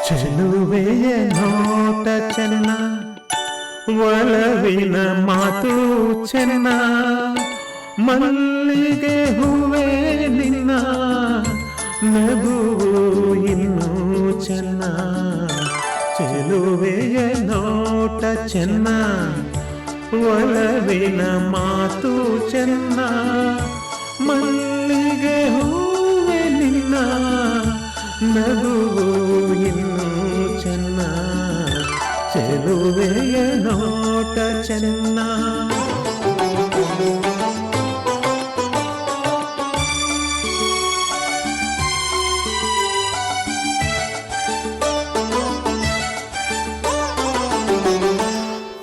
ಚೆಲುವೆಯ ನೋಟ ಚೆನ್ನ, ಒಲವಿನ ಮಾತು ಚೆನ್ನ, ಮಲ್ಲಿಗೆ ಹೂವೇ ನಿನ್ನ ನಗುವು ಇನ್ನೂ ಚೆನ್ನ. ಚೆಲುವೆಯ ನೋಟ ಚೆನ್ನ, ಒಲವಿನ ಮಾತು ಚೆನ್ನ, ಮಲ್ಲಿಗೆ ಹೂವೇ ನಿನ್ನ ನಗುವು ಇನ್ನೂ ಚೆನ್ನ. ಚೆಲುವೆಯ ನೋಟ ಚೆನ್ನ.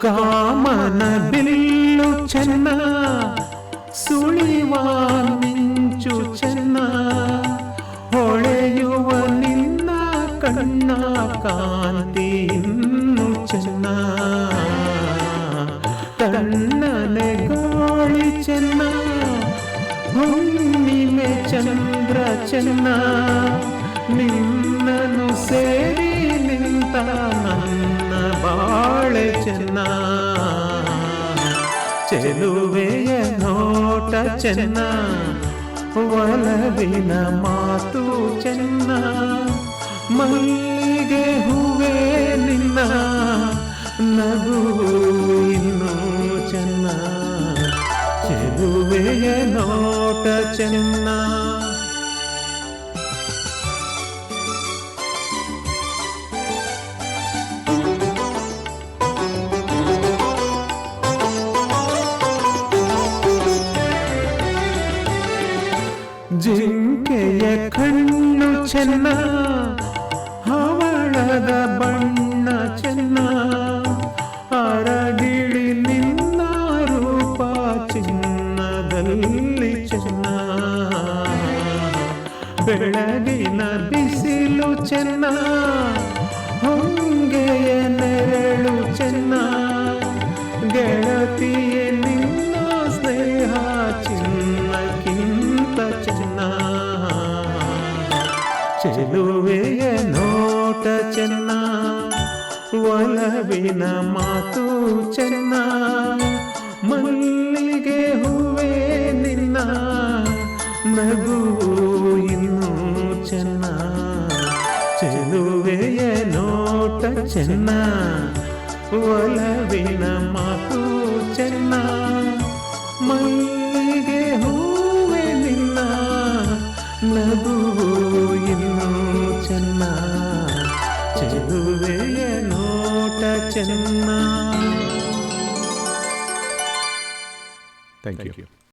ಕಾಮನ ಬಿಲ್ಲು ಚೆನ್ನ, ಸುಳಿವ ಮಿಂಚು ಚೆನ್ನ, ಹೊಳೆಯುವ ನಿನ್ನ ಕಣ್ಣ ಕಾಂತಿ ಇನ್ನೂ ಚೆನ್ನ. ತಣ್ಣನೆ ಗಾಳಿ ಚೆನ್ನ, ಹುಣ್ಣಿಮೆ ಚಂದ್ರ ಚೆನ್ನ, ನಿನ್ನನ್ನು ಸೇರಿ ನಿಂತ ನನ್ನ ಬಾಳೆ ಚೆನ್ನ. ಚೆಲುವೆಯ ನೋಟ ಚೆನ್ನ, ಒಲವಿನ ಮಾತು ಚೆನ್ನ, ಮಲ್ಲಿಗೆ ಹೂವೇ ನಿನ್ನ ನಗು ಇನ್ನೂ ಚೆನ್ನ. ಚೆಲುವೆಯ ನೋಟ ಚೆನ್ನ. ಜಿಂಕೆಯ ಕಣ್ಣು ಚೆನ್ನ, ಹವಳದ ಬಣ್ಣ ಚೆನ್ನ, ಅರಗಿಳಿ ನಿನ್ನ ರೂಪ ಚಿನ್ನದಲ್ಲಿ ಚೆನ್ನ. ಬೆಳಗಿನ ಬಿಸಿಲು ಚೆನ್ನ, ಹೊಂಗೆಯ ನೆರಳು ಚೆನ್ನ, ಗೆಳತಿಯ ನಿನ್ನ ಸ್ನೇಹ ಚಿನ್ನಕ್ಕಿಂತ ಚೆನ್ನ. ಚೆಲುವೆಯ ನೋಟ ಚೆನ್ನ, ಒಲವಿನ ಮಾತು ಚೆನ್ನ, ಮಲ್ಲಿಗೆ ಹೂವೇ ನಿನ್ನ ನಗು ಇನ್ನೂ ಚೆನ್ನ. ಚೆಲುವೆಯ ನೋಟ ಚೆನ್ನ, ಒಲವಿನ ಮಾತು ಚೆನ್ನ, ಮಲ್ಲಿಗೆ ಹೂವೇ ನಿನ್ನ ನಗು ಇನ್ನೂ ಚೆನ್ನ. ಚೆಲುವೆಯ ನೋಟ ಚೆನ್ನ. Thank you.